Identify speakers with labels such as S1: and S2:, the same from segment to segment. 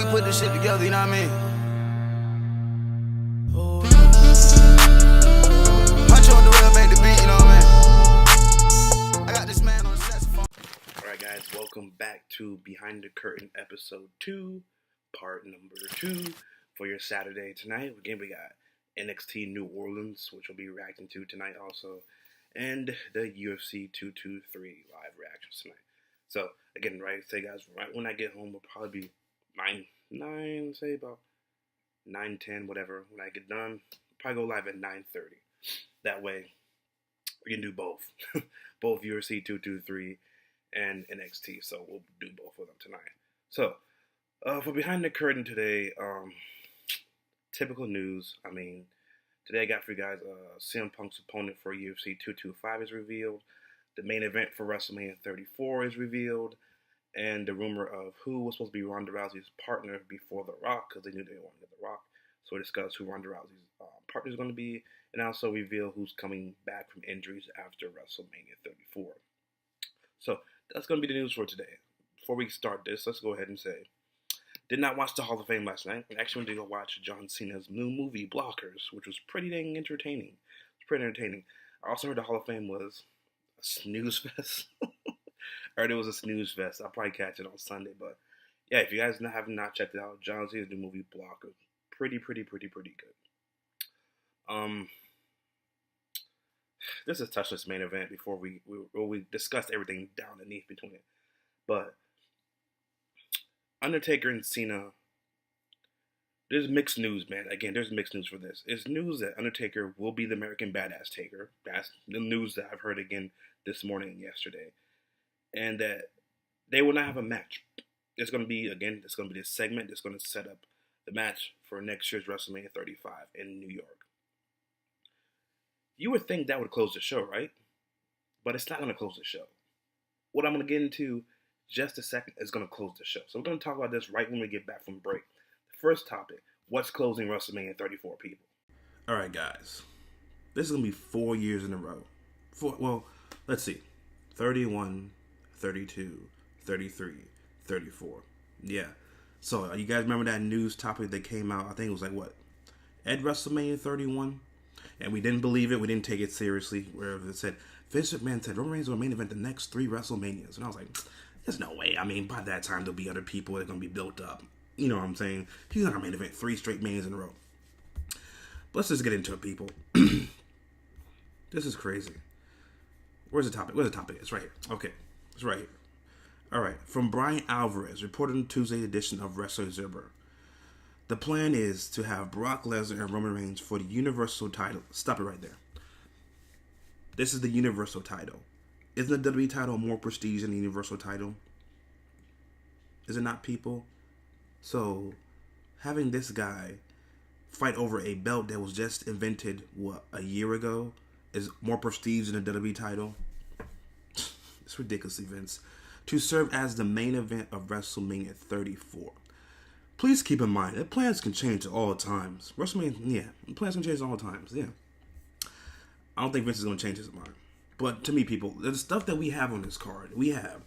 S1: put this shit together, you know what I mean? Punch on the real, make the beat, you know what I mean? I got this man on the saxophone.
S2: Alright guys, welcome back to Behind the Curtain episode 2, part number 2 for your Saturday tonight. Again, we got NXT New Orleans, which we'll be reacting to tonight also, and the UFC 223 live reactions tonight. So, again, say guys, right when I get home, we'll probably be 9, about 9:10, whatever. When I get done, probably go live at 9:30. That way, we can do both. Both UFC 223 and NXT. So, we'll do both of them tonight. So, for Behind the Curtain today, typical news. I mean, today I got for you guys, CM Punk's opponent for UFC 225 is revealed. The main event for WrestleMania 34 is revealed. And the rumor of who was supposed to be Ronda Rousey's partner before The Rock, because they knew they wanted The Rock. So we discussed who Ronda Rousey's partner is going to be, and also reveal who's coming back from injuries after WrestleMania 34. So that's going to be the news for today. Before we start this, let's go ahead and say, did not watch the Hall of Fame last night. I actually went to go watch John Cena's new movie, Blockers, which was pretty dang entertaining. It's pretty entertaining. I also heard the Hall of Fame was a snooze fest. I heard it was a snooze fest. I'll probably catch it on Sunday. But yeah, if you guys have not checked it out, John Cena's new movie, Blockers, pretty good. This is a touchless main event before we discussed everything down beneath between it. But Undertaker and Cena, there's mixed news, man. Again, there's mixed news for this. It's news that Undertaker will be the American Badass Taker. That's the news that I've heard again this morning and yesterday. And that they will not have a match. It's going to be this segment that's going to set up the match for next year's WrestleMania 35 in New York. You would think that would close the show, right? But it's not going to close the show. What I'm going to get into just a second is going to close the show. So we're going to talk about this right when we get back from break. The first topic, what's closing WrestleMania 34, people? All right, guys. This is going to be 4 years in a row. Let's see. 31, 32, 33, 34. Yeah. So you guys remember that news topic that came out? I think it was at WrestleMania 31? And we didn't believe it. We didn't take it seriously. Where it said, Vince McMahon said Roman Reigns will main event the next 3 WrestleManias. And I was like, there's no way. I mean, by that time, there'll be other people that are going to be built up. You know what I'm saying? He's not going to main event 3 straight Manias in a row. But let's just get into it, people. This is crazy. Where's the topic? It's right here. Okay. It's right here. All right. From Brian Alvarez, reported in Tuesday edition of Wrestler Observer. The plan is to have Brock Lesnar and Roman Reigns for the Universal title. Stop it right there. This is the Universal title. Isn't the WWE title more prestige than the Universal title? Is it not, people? So, having this guy fight over a belt that was just invented, a year ago, is more prestige than the WWE title? It's ridiculous, Vince. To serve as the main event of WrestleMania 34. Please keep in mind that plans can change at all times. WrestleMania, plans can change at all times, yeah. I don't think Vince is going to change his mind. But to me, people, the stuff that we have on this card, we have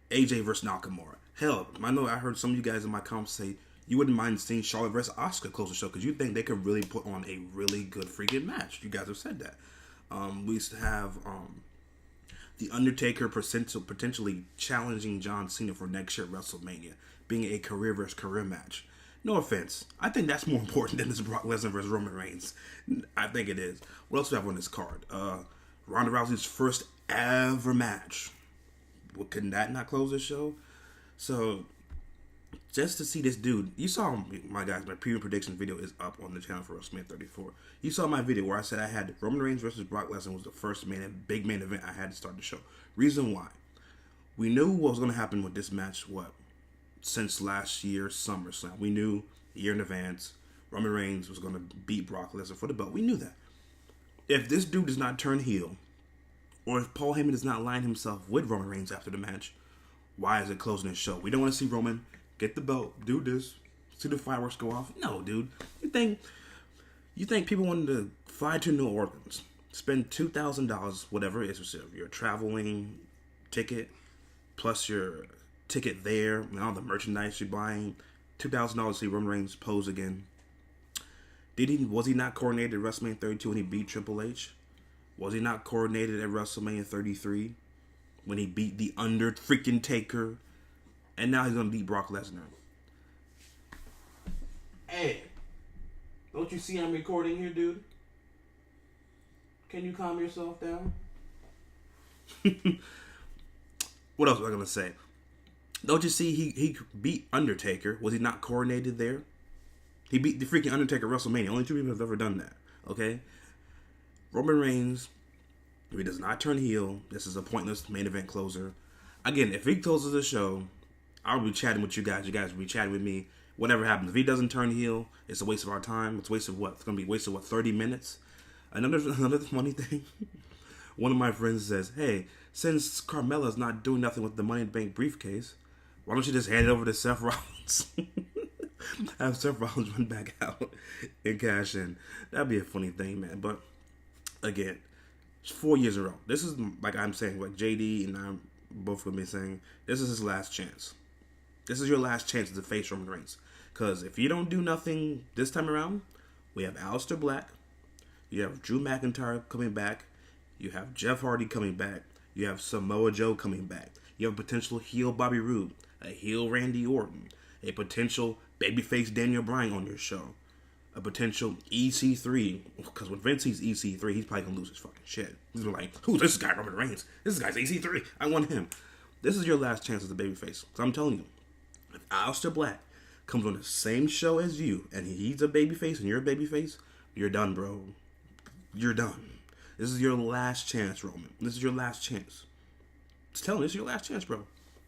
S2: AJ versus Nakamura. Hell, I know I heard some of you guys in my comments say you wouldn't mind seeing Charlotte versus Asuka close the show because you think they could really put on a really good freaking match. You guys have said that. We used to have The Undertaker potentially challenging John Cena for next year at WrestleMania, being a career versus career match. No offense. I think that's more important than this Brock Lesnar versus Roman Reigns. I think it is. What else do we have on this card? Ronda Rousey's first ever match. Well, couldn't that not close the show? So, just to see this dude, you saw my preview prediction video is up on the channel for WrestleMania 34. You saw my video where I said I had Roman Reigns versus Brock Lesnar was the first big main event I had to start the show. Reason why. We knew what was going to happen with this match, since last year's SummerSlam. We knew a year in advance Roman Reigns was going to beat Brock Lesnar for the belt. We knew that. If this dude does not turn heel, or if Paul Heyman does not line himself with Roman Reigns after the match, why is it closing the show? We don't want to see Roman get the belt, do this, see the fireworks go off. No, dude. You think people wanted to fly to New Orleans, spend $2,000, whatever it is, your traveling ticket, plus your ticket there, and all the merchandise you're buying, $2,000 to see Roman Reigns pose again. Was he not coordinated at WrestleMania 32 when he beat Triple H? Was he not coordinated at WrestleMania 33 when he beat the Taker? And now he's gonna beat Brock Lesnar. Hey, don't you see I'm recording here, dude? Can you calm yourself down? What else was I gonna say? Don't you see he beat Undertaker? Was he not coordinated there? He beat the freaking Undertaker at WrestleMania. Only 2 people have ever done that. Okay? Roman Reigns, if he does not turn heel, this is a pointless main event closer. Again, if he closes the show, I'll be chatting with you guys. You guys will be chatting with me. Whatever happens. If he doesn't turn heel, it's a waste of our time. It's a waste of what? It's going to be a waste of what? 30 minutes? Another funny thing. One of my friends says, hey, since Carmella's not doing nothing with the Money in the Bank briefcase, why don't you just hand it over to Seth Rollins? Have Seth Rollins run back out and cash in. That'd be a funny thing, man. But again, it's 4 years in a row. This is, like I'm saying, like JD and I'm both going to be saying, this is his last chance. This is your last chance to face Roman Reigns. Because if you don't do nothing this time around, we have Aleister Black, you have Drew McIntyre coming back, you have Jeff Hardy coming back, you have Samoa Joe coming back, you have a potential heel Bobby Roode, a heel Randy Orton, a potential babyface Daniel Bryan on your show, a potential EC3, because when Vince sees EC3, he's probably going to lose his fucking shit. He's gonna be like, who's this guy, Roman Reigns? This guy's EC3. I want him. This is your last chance as a babyface. So I'm telling you, if Aleister Black comes on the same show as you, and he's a babyface and you're a babyface, you're done, bro. You're done. This is your last chance, Roman. This is your last chance. Just tell him, this is your last chance, bro.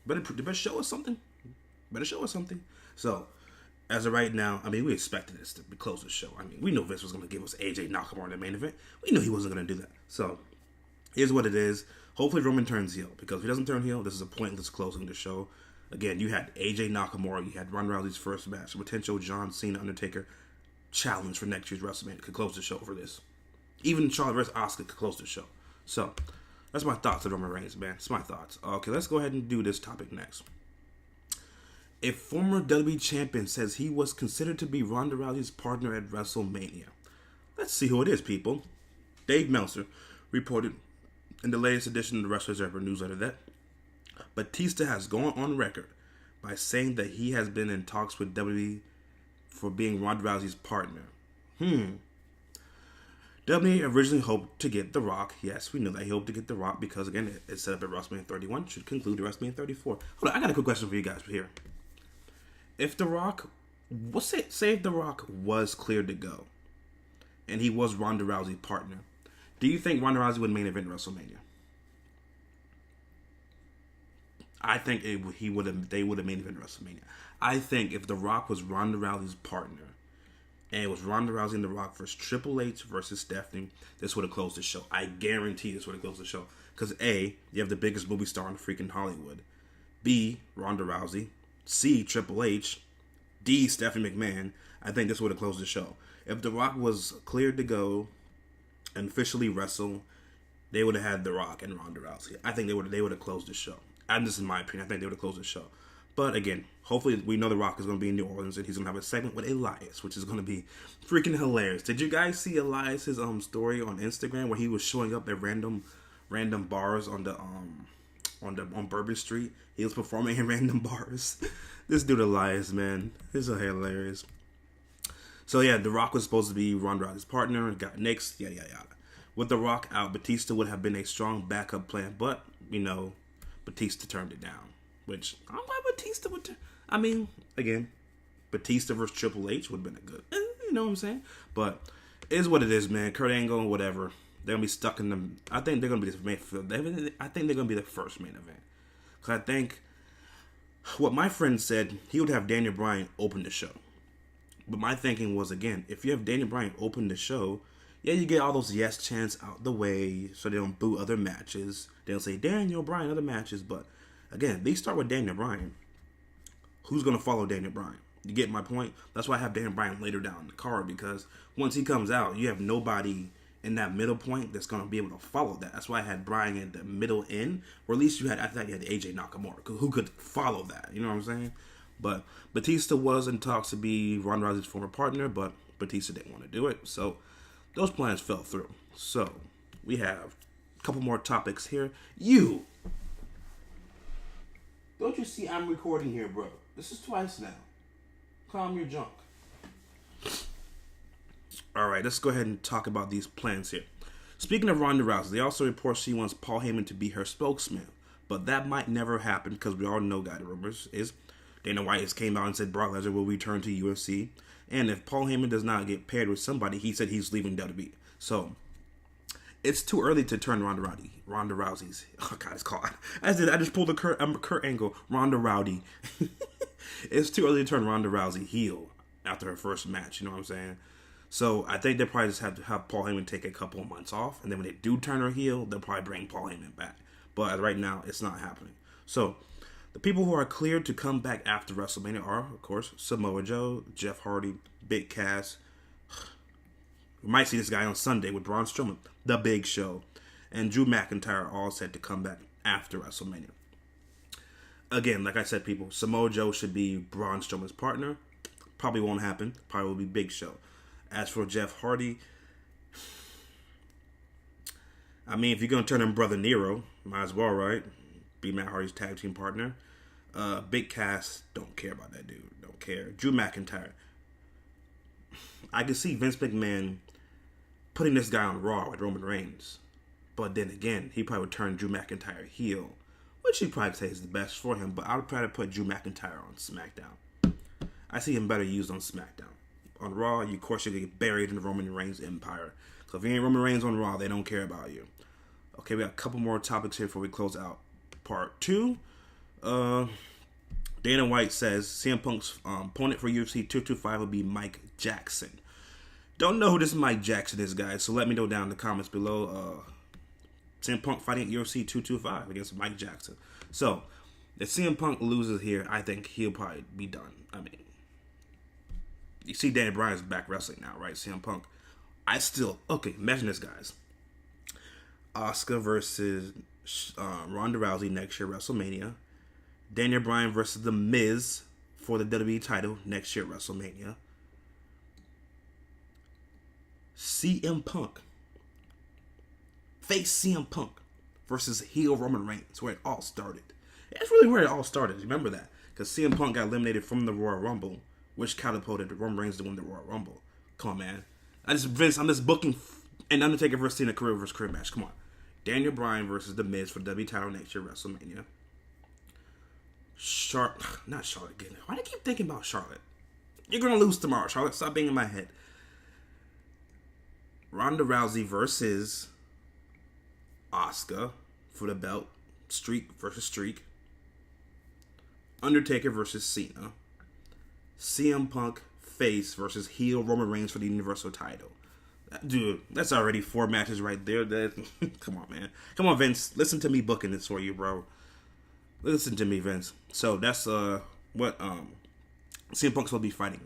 S2: Better show us something. Better show us something. So, as of right now, I mean, we expected this to close the show. I mean, we knew Vince was going to give us AJ Nakamura in the main event. We knew he wasn't going to do that. So, here's what it is. Hopefully Roman turns heel, because if he doesn't turn heel, this is a pointless closing the show. Again, you had AJ Nakamura, you had Ronda Rousey's first match, a potential John Cena Undertaker challenge for next year's WrestleMania could close the show for this. Even Charlotte vs. Asuka could close the show. So, that's my thoughts on Roman Reigns, man. It's my thoughts. Okay, let's go ahead and do this topic next. A former WWE champion says he was considered to be Ronda Rousey's partner at WrestleMania. Let's see who it is, people. Dave Meltzer reported in the latest edition of the Wrestler's Ever newsletter that Batista has gone on record by saying that he has been in talks with WWE for being Ronda Rousey's partner. WWE originally hoped to get The Rock. Yes, we know that he hoped to get The Rock because, again, it's set up at WrestleMania 31. Should conclude at WrestleMania 34. Hold on, I got a quick question for you guys here. If The Rock, say if The Rock was cleared to go, and he was Ronda Rousey's partner, do you think Ronda Rousey would main event WrestleMania? I think they would have main event WrestleMania. I think if The Rock was Ronda Rousey's partner, and it was Ronda Rousey and The Rock versus Triple H versus Stephanie, this would have closed the show. I guarantee this would have closed the show. Because A, you have the biggest movie star in freaking Hollywood. B, Ronda Rousey. C, Triple H. D, Stephanie McMahon. I think this would have closed the show. If The Rock was cleared to go and officially wrestle, they would have had The Rock and Ronda Rousey. I think they would have closed the show. And this is my opinion. I think they would have closed the show. But again, hopefully we know The Rock is going to be in New Orleans and he's going to have a segment with Elias, which is going to be freaking hilarious. Did you guys see Elias's story on Instagram where he was showing up at random bars on Bourbon Street? He was performing in random bars. This dude Elias, man, he's so hilarious. So yeah, The Rock was supposed to be Ronda Rousey's partner, got nixed, yada yada yada. With The Rock out, Batista would have been a strong backup plan, but Batista turned it down. Which, I don't know why Batista would I mean, again, Batista versus Triple H would have been a good, you know what I'm saying? But, it is what it is, man. Kurt Angle, whatever. They're going to be stuck in them. I think they're going to be the first main event. Because I think, what my friend said, he would have Daniel Bryan open the show. But my thinking was, again, if you have Daniel Bryan open the show, yeah, you get all those yes chants out the way so they don't boo other matches. They don't say Daniel Bryan, other matches, but again, they start with Daniel Bryan. Who's going to follow Daniel Bryan? You get my point? That's why I have Daniel Bryan later down in the card, because once he comes out, you have nobody in that middle point that's going to be able to follow that. That's why I had Bryan at the middle end, or at least I thought you had AJ Nakamura, who could follow that. You know what I'm saying? But Batista was in talks to be Ronda Rousey's former partner, but Batista didn't want to do it. So those plans fell through. So we have a couple more topics here. Don't you see I'm recording here, bro? This is twice now. Calm your junk. Alright, let's go ahead and talk about these plans here. Speaking of Ronda Rousey, they also report she wants Paul Heyman to be her spokesman. But that might never happen because we all know, guy, the rumors is Dana White has came out and said Brock Lesnar will return to UFC. And if Paul Heyman does not get paired with somebody, he said he's leaving WWE. So it's too early to turn Ronda Rousey's. Oh God, it's called. I just pulled a Kurt Angle. Ronda Rowdy. It's too early to turn Ronda Rousey heel after her first match. You know what I'm saying? So I think they probably just have to have Paul Heyman take a couple of months off, and then when they do turn her heel, they'll probably bring Paul Heyman back. But right now, it's not happening. So the people who are cleared to come back after WrestleMania are, of course, Samoa Joe, Jeff Hardy, Big Cass. We might see this guy on Sunday with Braun Strowman, The Big Show, and Drew McIntyre, all set to come back after WrestleMania. Again, like I said, people, Samoa Joe should be Braun Strowman's partner. Probably won't happen. Probably will be Big Show. As for Jeff Hardy, I mean, if you're going to turn him Brother Nero, might as well, right? Be Matt Hardy's tag team partner. Big Cass, don't care about that dude. Don't care. Drew McIntyre. I could see Vince McMahon putting this guy on Raw with Roman Reigns. But then again, he probably would turn Drew McIntyre heel, which he probably say is the best for him. But I would try to put Drew McIntyre on SmackDown. I see him better used on SmackDown. On Raw, of course, you get buried in the Roman Reigns empire. So if you ain't Roman Reigns on Raw, they don't care about you. Okay, we got a couple more topics here before we close out part 2. Dana White says CM Punk's opponent for UFC 225 will be Mike Jackson. Don't know who this Mike Jackson is, guys, so let me know down in the comments below. CM Punk fighting at UFC 225 against Mike Jackson. So, if CM Punk loses here, I think he'll probably be done. I mean, you see Daniel Bryan's back wrestling now, right? CM Punk. Okay, imagine this, guys. Asuka versus Ronda Rousey next year, WrestleMania. Daniel Bryan versus The Miz for the WWE title next year, WrestleMania. CM Punk. Face CM Punk versus heel Roman Reigns, where it all started. That's really where it all started. Remember that. Because CM Punk got eliminated from the Royal Rumble, which catapulted Roman Reigns to win the Royal Rumble. Come on, man. I'm just booking an Undertaker versus Cena career versus career match. Come on. Daniel Bryan versus The Miz for the WWE title next year, WrestleMania. Not Charlotte again. Why do I keep thinking about Charlotte? You're going to lose tomorrow, Charlotte. Stop being in my head. Ronda Rousey versus Asuka for the belt. Streak versus Streak. Undertaker versus Cena. CM Punk face versus heel Roman Reigns for the Universal title. Dude, that's already 4 matches right there. Come on, man. Come on, Vince. Listen to me booking this for you, bro. Listen to me, Vince. So that's what CM Punk's will be fighting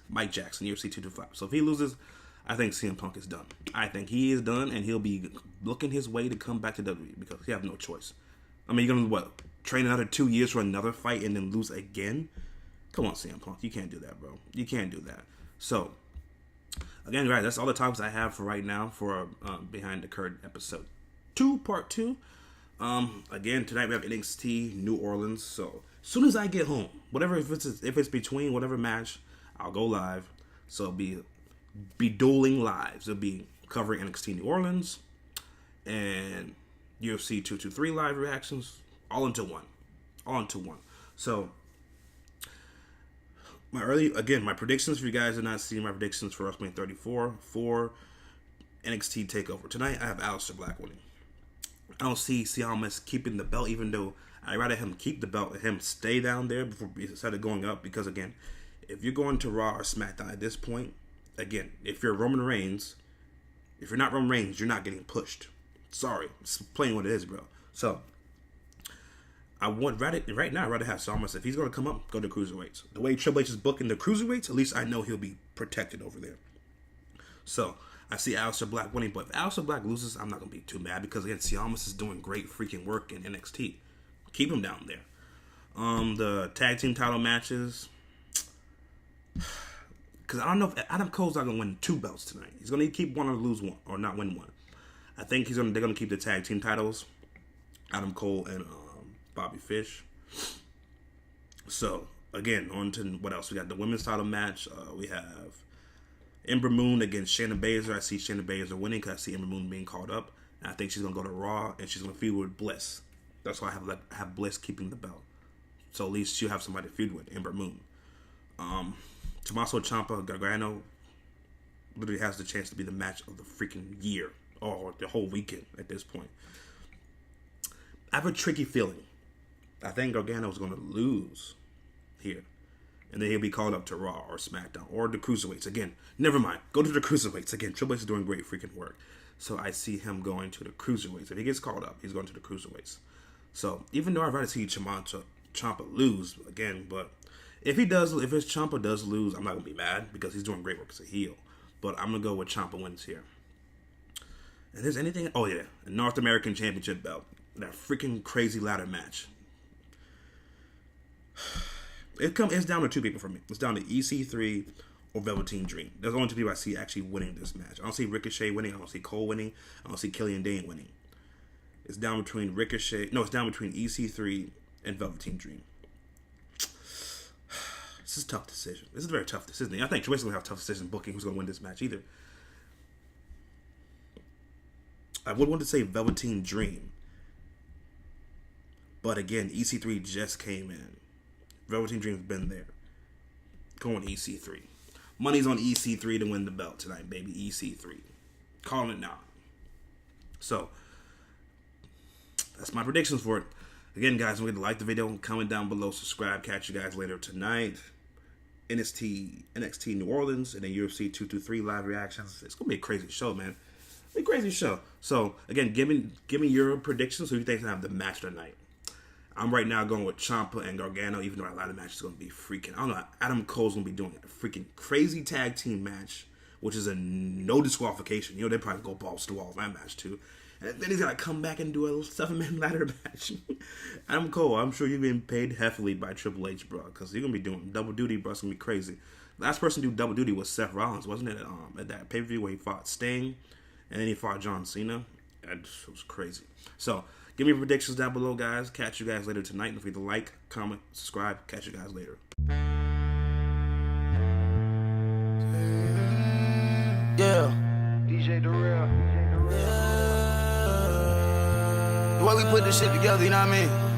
S2: Mike Jackson, UFC 225. So if he loses, I think CM Punk is done. I think he is done, and he'll be looking his way to come back to WWE because he have no choice. I mean, you're gonna train another 2 years for another fight and then lose again? Come on, CM Punk. You can't do that, bro. You can't do that. So, again, guys, that's all the topics I have for right now for Behind the Curtain episode 2, part 2. Again, tonight we have NXT New Orleans. So, as soon as I get home, if it's between whatever match, I'll go live. So, it'll be dueling lives. It'll be covering NXT New Orleans and UFC 223 live reactions, all into one. So, my predictions for you guys are not seeing my predictions for WrestleMania 34 for NXT TakeOver. Tonight, I have Aleister Black winning. I don't see Ciamas keeping the belt, even though I'd rather him keep the belt and him stay down there before instead of going up. Because, again, if you're going to Raw or SmackDown at this point, again, if you're Roman Reigns, if you're not Roman Reigns, you're not getting pushed. Sorry. It's plain what it is, bro. So, I'd rather have Ciamas. If he's going to come up, go to cruiserweights. The way Triple H is booking the cruiserweights, at least I know he'll be protected over there. So, I see Aleister Black winning, but if Aleister Black loses, I'm not going to be too mad because, again, Ciamas is doing great freaking work in NXT. Keep him down there. The tag team title matches. Because I don't know if Adam Cole's not gonna win 2 belts tonight. He's gonna keep one or lose one, or not win one. I think they're gonna keep the tag team titles, Adam Cole and Bobby Fish. So again, on to what else? We got the women's title match. We have Ember Moon against Shayna Baszler. I see Shayna Baszler winning because I see Ember Moon being called up. And I think she's gonna go to Raw and she's gonna feud with Bliss. That's why I have Bliss keeping the belt. So at least she'll have somebody to feud with, Ember Moon. Tommaso Ciampa Gargano literally has the chance to be the match of the freaking year, or the whole weekend at this point. I have a tricky feeling. I think Gargano is going to lose here, and then he'll be called up to Raw or SmackDown or the Cruiserweights again. Never mind, go to the Cruiserweights again. Triple H is doing great freaking work, so I see him going to the Cruiserweights. If he gets called up, he's going to the Cruiserweights. So even though I'd rather see Ciampa lose again, but if his Ciampa does lose, I'm not gonna be mad because he's doing great work as a heel. But I'm gonna go with Ciampa wins here. And there's anything? Oh yeah, a North American Championship belt. That freaking crazy ladder match. It's down to 2 people for me. It's down to EC3 or Velveteen Dream. There's only 2 people I see actually winning this match. I don't see Ricochet winning. I don't see Cole winning. I don't see Killian Dane winning. It's down between it's down between EC3 and Velveteen Dream. This is a tough decision. This is a very tough decision. I think Triple H is going to have a tough decision booking who's going to win this match either. I would want to say Velveteen Dream. But again, EC3 just came in. Velveteen Dream's been there. Going EC3. Money's on EC3 to win the belt tonight, baby. EC3. Calling it now. So, that's my predictions for it. Again, guys, don't forget to like the video, comment down below, subscribe. Catch you guys later tonight. NXT New Orleans, and then UFC 223 live reactions. It's gonna be a crazy show, man. It's a crazy show. So again, give me your predictions. Who you think is gonna have the match tonight? I'm right now going with Ciampa and Gargano, even though a lot of the match is gonna be freaking. I don't know. Adam Cole's gonna be doing a freaking crazy tag team match, which is a no disqualification. You know, they probably go balls to walls that match too. And then he's got to come back and do a 7-man ladder match. Adam Cole, I'm sure you're being paid heavily by Triple H, bro, because you're going to be doing double duty, bro. It's going to be crazy. Last person to do double duty was Seth Rollins, wasn't it? At that pay-per-view where he fought Sting, and then he fought John Cena. It was crazy. So, give me your predictions down below, guys. Catch you guys later tonight. Don't forget to like, comment, subscribe. Catch you guys later.
S1: Yeah. DJ Darrell. The way we put this shit together, you know what I mean?